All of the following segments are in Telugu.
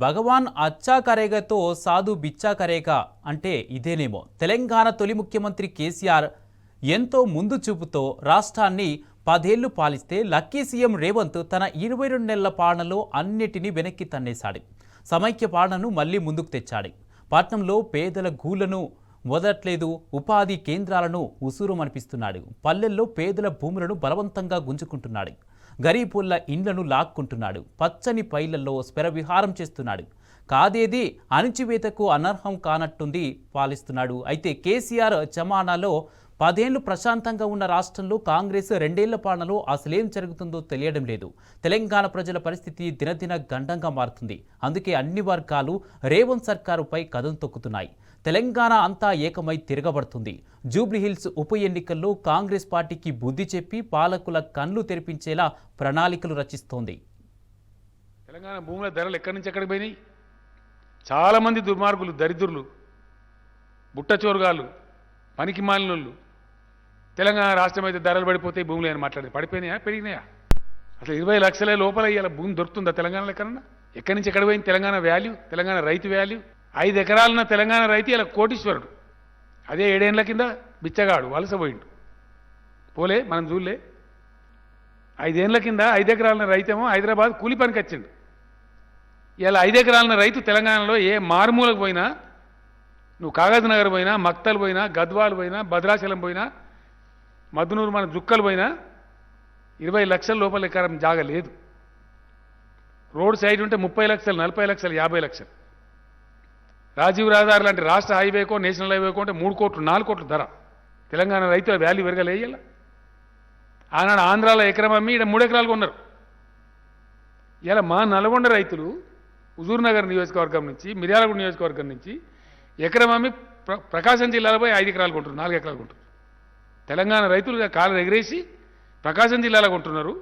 భగవాన్ అచ్చా కరేగతో సాధు బిచ్చా కరేగా అంటే ఇదేనేమో. తెలంగాణ తొలి ముఖ్యమంత్రి కేసీఆర్ ఎంతో ముందు చూపుతో రాష్ట్రాన్ని 10 ఏళ్లు పాలిస్తే లక్కీ సీఎం రేవంత్ తన 22 నెలల పాలనలో అన్నిటినీ వెనక్కి తన్నేశాడు. సమైక్య పాలనను మళ్లీ ముందుకు తెచ్చాడు. పట్నంలో పేదల గూళ్లను వదలట్లేదు, ఉపాధి కేంద్రాలను ఉసూరుమనిపిస్తున్నాడు. పల్లెల్లో పేదల భూములను బలవంతంగా గుంజుకుంటున్నాడు. గరీబుల్ల ఇండ్లను లాక్కుంటున్నాడు. పచ్చని పైళ్లలో స్పెర విహారం చేస్తున్నాడు. కాదేది అణిచివేతకు అనర్హం కానట్టుంది పాలిస్తున్నాడు. అయితే కేసీఆర్ జమానాలో 10 ఏళ్లు ప్రశాంతంగా ఉన్న రాష్ట్రంలో కాంగ్రెస్ 2 ఏళ్ల పాలనలో అసలేం జరుగుతుందో తెలియడం లేదు. తెలంగాణ ప్రజల పరిస్థితి దినదిన గండంగా మారుతుంది. అందుకే అన్ని వర్గాలు రేవంత్ సర్కారుపై కదం తొక్కుతున్నాయి. తెలంగాణ అంతా ఏకమై తిరగబడుతుంది. జూబ్లీహిల్స్ ఉప ఎన్నికల్లో కాంగ్రెస్ పార్టీకి బుద్ధి చెప్పి పాలకుల కళ్ళు తెరిపించేలా ప్రణాళికలు రచిస్తోంది. తెలంగాణ భూముల ధరలు ఎక్కడి నుంచి ఎక్కడికి పోయినాయి? చాలామంది దుర్మార్గులు, దరిద్రులు, బుట్టచోరుగాళ్ళు, పనికి మాలినోళ్ళు తెలంగాణ రాష్ట్రం అయితే ధరలు పడిపోతాయి, భూములు అని మాట్లాడి పడిపోయినాయా, పెరిగినాయా? అసలు 20 లక్షల లోపల ఇవాళ భూమి దొరుకుతుందా తెలంగాణలో? ఎక్కడి నుంచి ఎక్కడ పోయింది తెలంగాణ వాల్యూ, తెలంగాణ రైతు వాల్యూ? 5 ఎకరాలున్న తెలంగాణ రైతు ఇలా కోటీశ్వరుడు. అదే 7 ఏళ్ల కింద బిచ్చగాడు వలసపోయిండు. పోలే, మనం చూడలే. 5 ఏళ్ల కింద 5 ఎకరాల రైతేమో హైదరాబాద్ కూలి పనికి వచ్చిండు. ఇలా 5 ఎకరాల రైతు తెలంగాణలో ఏ మారుమూలకు పోయినా, నువ్వు కాగజ్ నగర్ పోయినా, మక్తల్ పోయినా, గద్వాల్ పోయినా, భద్రాచలం పోయినా, మద్నూరు మన జుక్కలు పోయినా 20 లక్షల లోపల ఎకరం జాగ లేదు. రోడ్ సైడ్ ఉంటే 30 లక్షలు, 40 లక్షలు, 50 లక్షలు. రాజీవ్ రహదారి లాంటి రాష్ట్ర హైవేకో, నేషనల్ హైవేకో అంటే 3 కోట్లు, 4 కోట్లు ధర. తెలంగాణ రైతుల వాల్యూ పెరగలేయాల. ఆనాడు ఆంధ్రాలో ఎకరం అమ్మి ఇక్కడ 3 ఎకరాలు కొన్నారు. ఇలా మా నల్గొండ రైతులు హుజూర్ నగర్ నియోజకవర్గం నుంచి, మిర్యాలగూడ నియోజకవర్గం నుంచి ఎకరం అమ్మి ప్రకాశం జిల్లాలో పోయి 5 ఎకరాలు కొంటున్నారు, 4 ఎకరాలు కొంటున్నారు. తెలంగాణ రైతులు కాళ్ళు ఎగిరేసి ప్రకాశం జిల్లాలో కొంటున్నారు,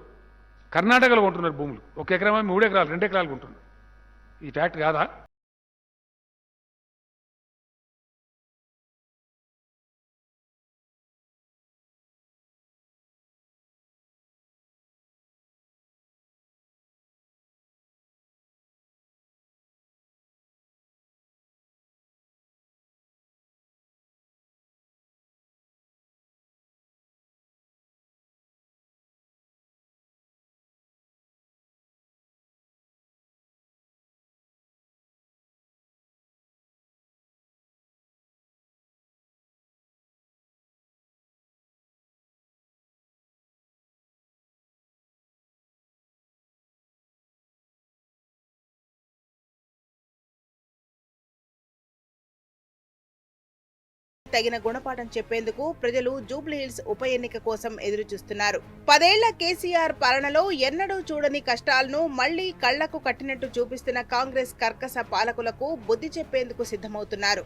కర్ణాటకలో కొంటున్నారు భూములు. 1 ఎకరం అమ్మి 3 ఎకరాలు, 2 ఎకరాలు కొంటున్నారు. ఈ ఫ్యాక్ట్ కాదా? తగిన గుణపాఠం చెప్పేందుకు ప్రజలు జూబ్లీహిల్స్ ఉప ఎన్నిక కోసం ఎదురు చూస్తున్నారు. 10 ఏళ్ల కేసీఆర్ పాలనలో ఎన్నడూ చూడని కష్టాలను మళ్లీ కళ్లకు కట్టినట్టు చూపిస్తున్న కాంగ్రెస్ కర్కశ పాలకులకు బుద్ధి చెప్పేందుకు సిద్ధమవుతున్నారు.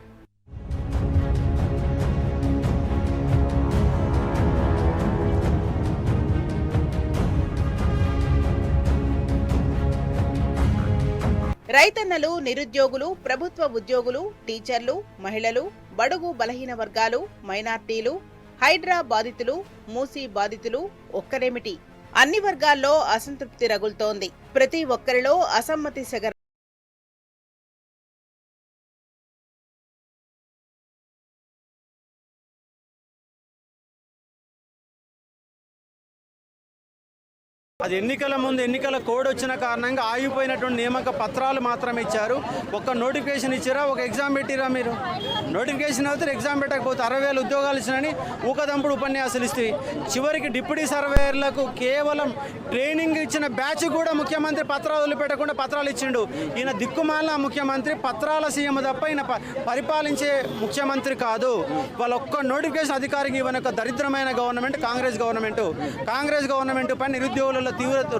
రైతన్నలు, నిరుద్యోగులు, ప్రభుత్వ ఉద్యోగులు, టీచర్లు, మహిళలు, బడుగు బలహీన వర్గాలు, మైనార్టీలు, హైడ్రా బాధితులు, మూసీ బాధితులు ఒక్కరేమిటి, అన్ని వర్గాల్లో అసంతృప్తి రగులుతోంది. ప్రతి ఒక్కరిలో అసమ్మతి సెగ. అది ఎన్నికల ముందు ఎన్నికల కోడ్ వచ్చిన కారణంగా ఆగిపోయినటువంటి నియామక పత్రాలు మాత్రమే ఇచ్చారు. ఒక నోటిఫికేషన్ ఇచ్చారా, ఒక ఎగ్జామ్ పెట్టిరా? మీరు నోటిఫికేషన్ అవుతారు, ఎగ్జామ్ పెట్టకపోతే 60,000 ఉద్యోగాలు ఇచ్చినని ఊకదంపుడు ఉపన్యాసాలు ఇస్తే చివరికి డిప్యూటీ సర్వేయర్లకు కేవలం ట్రైనింగ్ ఇచ్చిన బ్యాచ్ కూడా ముఖ్యమంత్రి పత్రాలు వదిలిపెట్టకుండా పత్రాలు ఇచ్చిండు. ఈయన దిక్కుమాల ముఖ్యమంత్రి, పత్రాల సీఎం తప్ప ఈయన పరిపాలించే ముఖ్యమంత్రి కాదు. వాళ్ళ ఒక్క నోటిఫికేషన్ అధికారికి ఇవ్వని ఒక దరిద్రమైన government Congress government. Congress government పై నిరుద్యోగులలో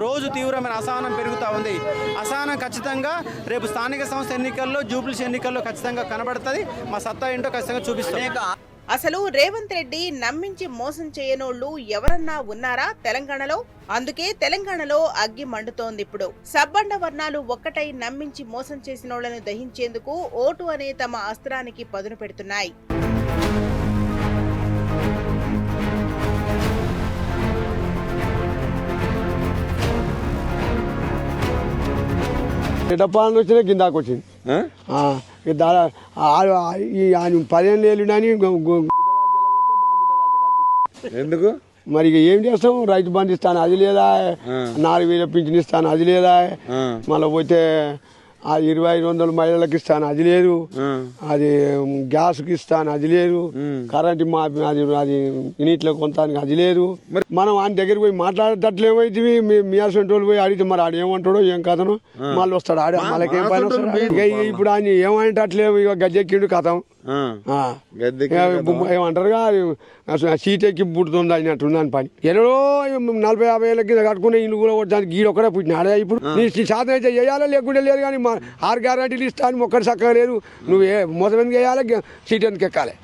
రోజు తీవ్రమైన అసహనం పెరుగుతూ ఉంది. అసహనం ఖచ్చితంగా రేపు స్థానిక సంస్థ ఎన్నికల్లో, జూబ్లీహిల్స్ ఎన్నికల్లో ఖచ్చితంగా కనబడుతుంది. మా సత్తా ఏంటో ఖచ్చితంగా చూపిస్తాం. అసలు రేవంత్ రెడ్డి నమ్మించి మోసం చేయనోళ్లు ఎవరన్నా ఉన్నారా తెలంగాణలో? అందుకే తెలంగాణలో అగ్గి మండుతోంది. ఇప్పుడు సబ్బండ వర్ణాలు ఒక్కటై నమ్మించి మోసం చేసినోళ్లను దహించేందుకు ఓటు అనే తమ అస్త్రానికి పదును పెడుతున్నాయి. ఎటపాలన వచ్చినా కిందాకు వచ్చింది. ఈ 15 ఏళ్ళు ఎందుకు మరి ఇక ఏం చేస్తాం? రైతు బంధు ఇస్తాను అది లేదా, 4,000 పింఛన్ ఇస్తాను అది లేదా, మళ్ళీ పోతే అది 2,500 మహిళలకు ఇస్తాను అది లేదు, అది గ్యాస్కి ఇస్తాను అది లేదు, కరెంట్ అది యూనిట్లో కొంతానికి అది లేదు. మనం ఆయన దగ్గరికి పోయి మాట్లాడేటట్లు ఏమైతే మీ అసలు పోయి అడిగితే మరి ఆడు ఏమంటాడో ఏం కథను మళ్ళీ వస్తాడు ఆడ మనకేం పని వస్తాడు. ఇప్పుడు ఆయన ఏమంటట్లేము ఇక గజ్జెక్కిండు కథం ఏమంటారుగా సీట్ ఎక్కి పుట్టుతుంది అయినట్టు దాని పని. ఎన్నడో 40-50 ఏళ్ళ కింద కట్టుకునే ఇల్లు కూడా కొట్టడానికి గీడు ఒక్కడే పుట్టినాడే. ఇప్పుడు నీ శాతం అయితే చేయాలా లేకుంటే లేదు, కానీ 6 గ్యారంటీలు ఇస్తాను ఒక్కటి చక్కగా లేదు. నువ్వు మొదటి ఎందుకు వేయాలి, సీట్ ఎందుకు ఎక్కాలి?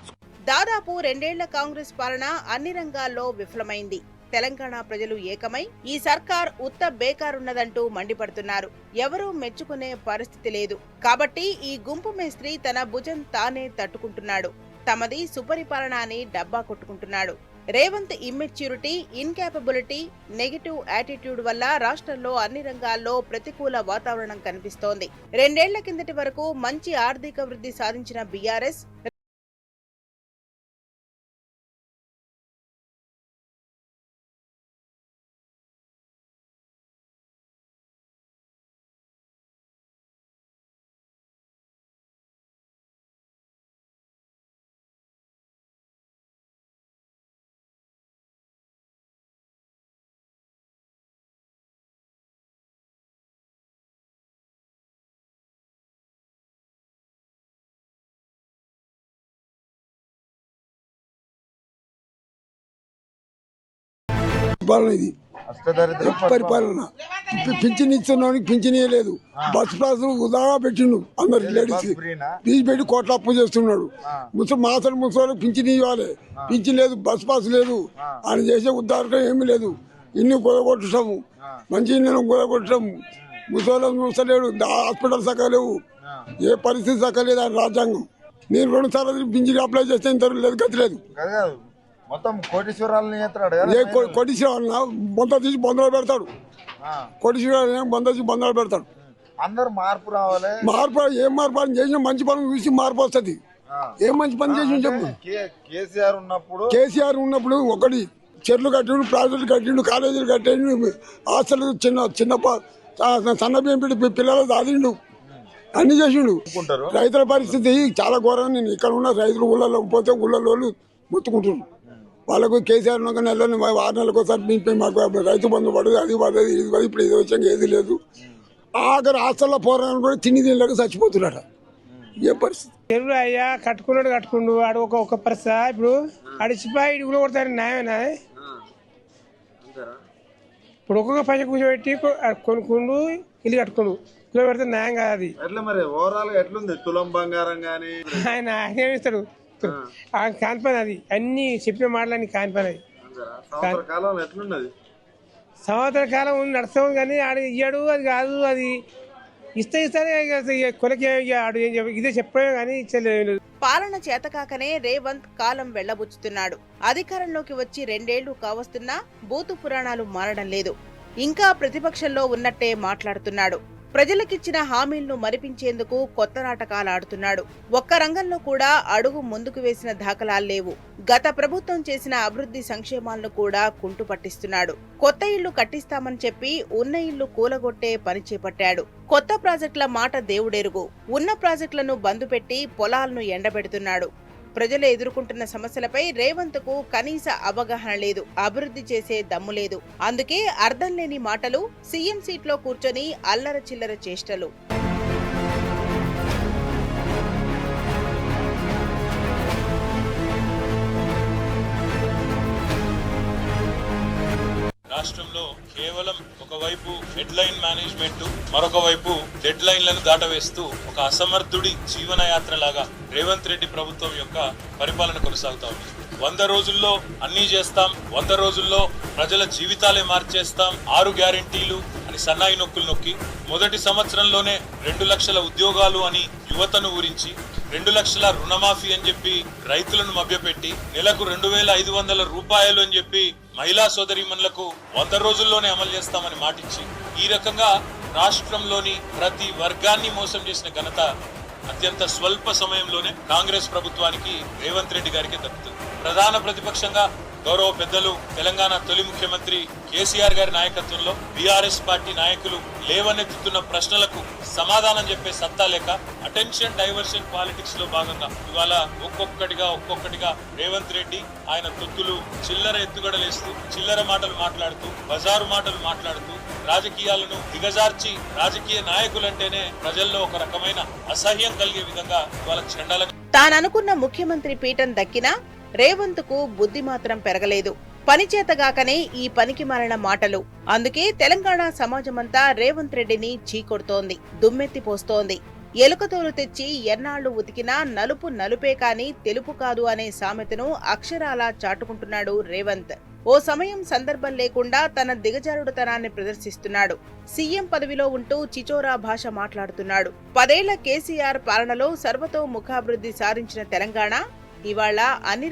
దాదాపు 2 ఏళ్ల కాంగ్రెస్ పాలన అన్ని రంగాల్లో విఫలమైంది. తెలంగాణ ప్రజలు ఏకమై ఈ సర్కార్ ఉత్త బేకారున్నదంటూ మండిపడుతున్నారు. ఎవరూ మెచ్చుకునే పరిస్థితి లేదు. కాబట్టి ఈ గుంపు మేస్త్రి తన భుజం తానే తట్టుకుంటున్నాడు. తమది సుపరిపాలన అని డబ్బా కొట్టుకుంటున్నాడు. Revanth immaturity, incapability, negative attitude వల్ల రాష్ట్రంలో అన్ని రంగాల్లో ప్రతికూల వాతావరణం కనిపిస్తోంది. 2 ఏళ్ల కిందటి వరకు మంచి ఆర్థిక వృద్ధి సాధించిన బీఆర్ఎస్ పరిపాలన ఇది పరిపాలన. పింఛన్ ఇస్తున్నానికి పింఛన్ ఇవ్వలేదు. బస్ పాసులు ఉదాగా పెట్టిండు అందరు లేడీస్ ఫీజు పెట్టి కోట్ల అప్పు చేస్తున్నాడు. ముసలి పింఛన్ ఇవ్వాలి, పింఛన్ లేదు, బస్ పాస్ లేదు, ఆయన చేసే ఉద్దారకం ఏమీ లేదు. ఇన్ని కూలగొట్టము, మంచి ఇల్లు కూలగొట్టము, ముసలేడు, హాస్పిటల్ సక్కలేవు, ఏ పరిస్థితి సక్కలేదు ఆయన రాజ్యాంగం. నేను 2 సార్లు పింఛన్ అప్లై చేస్తే ఇంత లేదు, గతి లేదు. మొత్తం కోటీశ్వరాలని కోటీశ్వరాలు బొంద తీసి బొందలు పెడతాడు. కోటీశ్వరాలు బొంద తీసి బొందలు పెడతాడు. అందరు మార్పు రావాలి. మార్పు ఏం మార్పు అని చేసిన మంచి పనులు చూసి మార్పు వస్తుంది. ఏం మంచి పని చేసి చెప్పు. కేసీఆర్ ఉన్నప్పుడు ఒకటి చెట్లు కట్టిండు, ప్రాజెక్టులు కట్టిండు, కాలేజీలు కట్టిండు, హాస్టల్ చిన్న సన్న బియ్యం పెట్టి పిల్లలు దాదిండు, అన్ని చేసిండు. రైతుల పరిస్థితి చాలా ఘోరం. నేను ఇక్కడ ఉన్న రైతులు ఊళ్ళలో పోతే ఊళ్ళలో మొత్తుకుంటున్నాను. వాళ్ళకు కేసీఆర్ నెలలో 6 నెలలకు ఒకసారి మాకు రైతు బంధు పడదు, అది పడదు, ఇది పడదు. ఇప్పుడు ఇది వచ్చాక ఏది లేదు. ఆఖరి హాస్టల్లో పోరాటం కూడా తిని తినలేక చచ్చిపోతున్నాడు. ఏ పరిస్థితి? తెలుగు అయ్యా కట్టుకున్నాడు కట్టుకుండు ఆడు ఒక పరిస్థితి. ఇప్పుడు అడిచిపోయి ఇడుగులో కొడతారు న్యాయమేనా? ఇప్పుడు ఒక్కొక్క పైసా కూర్చోబెట్టి కొనుక్కుండు ఇల్లు కట్టుకోండు, కిలో పెడితే న్యాయం కాదు అది. తులం బంగారం కానీ ఆయన ఏమిస్తాడు? కాని పని అది. అన్ని చెప్పిన మాటలన్నీ కాని పని అది. సంవత్సర కాలం నడుస్తాం కానీ ఆడు ఇయ్యాడు, అది కాదు, అది ఇస్తారే కొలకి ఆడు ఇదే చెప్పడమే కానీ ఇచ్చలేదు. పాలన చేతకాకనే రేవంత్ కాలం వెళ్లబుచ్చుతున్నాడు. అధికారంలోకి వచ్చి 2 ఏళ్లు కావస్తున్నా బూతు పురాణాలు మారడం లేదు. ఇంకా ప్రతిపక్షంలో ఉన్నట్టే మాట్లాడుతున్నాడు. ప్రజలకిచ్చిన హామీలను మరిపించేందుకు కొత్త నాటకాలు ఆడుతున్నాడు. ఒక్క రంగంలో కూడా అడుగు ముందుకు వేసిన దాఖలాలు లేవు. గత ప్రభుత్వం చేసిన అభివృద్ధి సంక్షేమాలను కూడా కుంటు పట్టిస్తున్నాడు. కొత్త ఇళ్లు కట్టిస్తామని చెప్పి ఉన్న ఇళ్లు కూలగొట్టే పని చేపట్టాడు. కొత్త ప్రాజెక్టుల మాట దేవుడెరుగు. ఉన్న ప్రాజెక్టులను బంద్ పెట్టి పొలాలను ఎండబెడుతున్నాడు. ప్రజలు ఎదుర్కొంటున్న సమస్యలపై రేవంత్ కు కనీస అవగాహన లేదు. అభివృద్ధి చేసే దమ్ము లేదు. అందుకే అర్థం లేని మాటలు, సీఎం సీట్లో కూర్చొని అల్లర చిల్లర చేష్టలు. రాష్ట్రంలో కేవలం ఒకవైపు హెడ్లైన్ మేనేజ్మెంట్, మరొక వైపు డెడ్ లైన్లను దాటవేస్తూ ఒక అసమర్థుడి జీవనయాత్ర లాగా రేవంత్ రెడ్డి ప్రభుత్వం యొక్క పరిపాలన కొనసాగుతా ఉంది. 100 రోజుల్లో అన్నీ చేస్తాం, 100 రోజుల్లో ప్రజల జీవితాలే మార్చేస్తాం, 6 గ్యారెంటీలు అని సన్నాయి నొక్కులు నొక్కి మొదటి సంవత్సరంలోనే 2 లక్షల ఉద్యోగాలు అని యువతను ఊరించి 2 లక్షల రుణమాఫీ అని చెప్పి రైతులను మభ్యపెట్టి నెలకు 2,500 రూపాయలు అని చెప్పి మహిళా సోదరీమణులకు 100 రోజుల్లోనే అమలు చేస్తామని మాటిచ్చి ఈ రకంగా రాష్ట్రంలోని ప్రతి వర్గాన్ని మోసం చేసిన ఘనత అత్యంత స్వల్ప సమయంలోనే కాంగ్రెస్ ప్రభుత్వానికి రేవంత్ రెడ్డి గారికి దక్కుతుంది. ప్రధాన ప్రతిపక్షంగా గౌరవ పెద్దలు తెలంగాణ తొలి ముఖ్యమంత్రి కేసీఆర్ గారి నాయకత్వంలో బీఆర్ఎస్ పార్టీ నాయకులు లేవనెత్తుతున్న ప్రశ్నలకు సమాధానం చెప్పే సత్తా లేక అటెన్షన్ డైవర్షన్ పాలిటిక్స్ లో భాగంగా ఇవాళ ఒక్కొక్కటిగా రేవంత్ రెడ్డి ఆయన తొత్తులు చిల్లర ఎత్తుగడలేస్తూ చిల్లర మాటలు మాట్లాడుతూ బజారు మాటలు మాట్లాడుతూ రాజకీయాలను దిగజార్చి రాజకీయ నాయకులంటేనే ప్రజల్లో ఒక రకమైన అసహ్యం కలిగే విధంగా ఇవాళ చెండాల తాననుకున్న ముఖ్యమంత్రి పీఠం దక్కినా రేవంత్ కు బుద్ధి మాత్రం పెరగలేదు. పనిచేతగాకనే ఈ పనికి మారిన మాటలు. అందుకే తెలంగాణ సమాజమంతా రేవంత్ రెడ్డిని చీకొడుతోంది, దుమ్మెత్తిపోస్తోంది. ఎలుకతోలు తెచ్చి ఎన్నాళ్లు ఉతికినా నలుపు నలుపే కాని తెలుపు కాదు అనే సామెతను అక్షరాలా చాటుకుంటున్నాడు రేవంత్. ఓ సమయం సందర్భం లేకుండా తన దిగజారుడుతనాన్ని ప్రదర్శిస్తున్నాడు. సీఎం పదవిలో ఉంటూ చిచోరా భాష మాట్లాడుతున్నాడు. 10 ఏళ్ల కేసీఆర్ పాలనలో సర్వతో ముఖాభివృద్ధి సాధించిన తెలంగాణ ఇవాళ అన్ని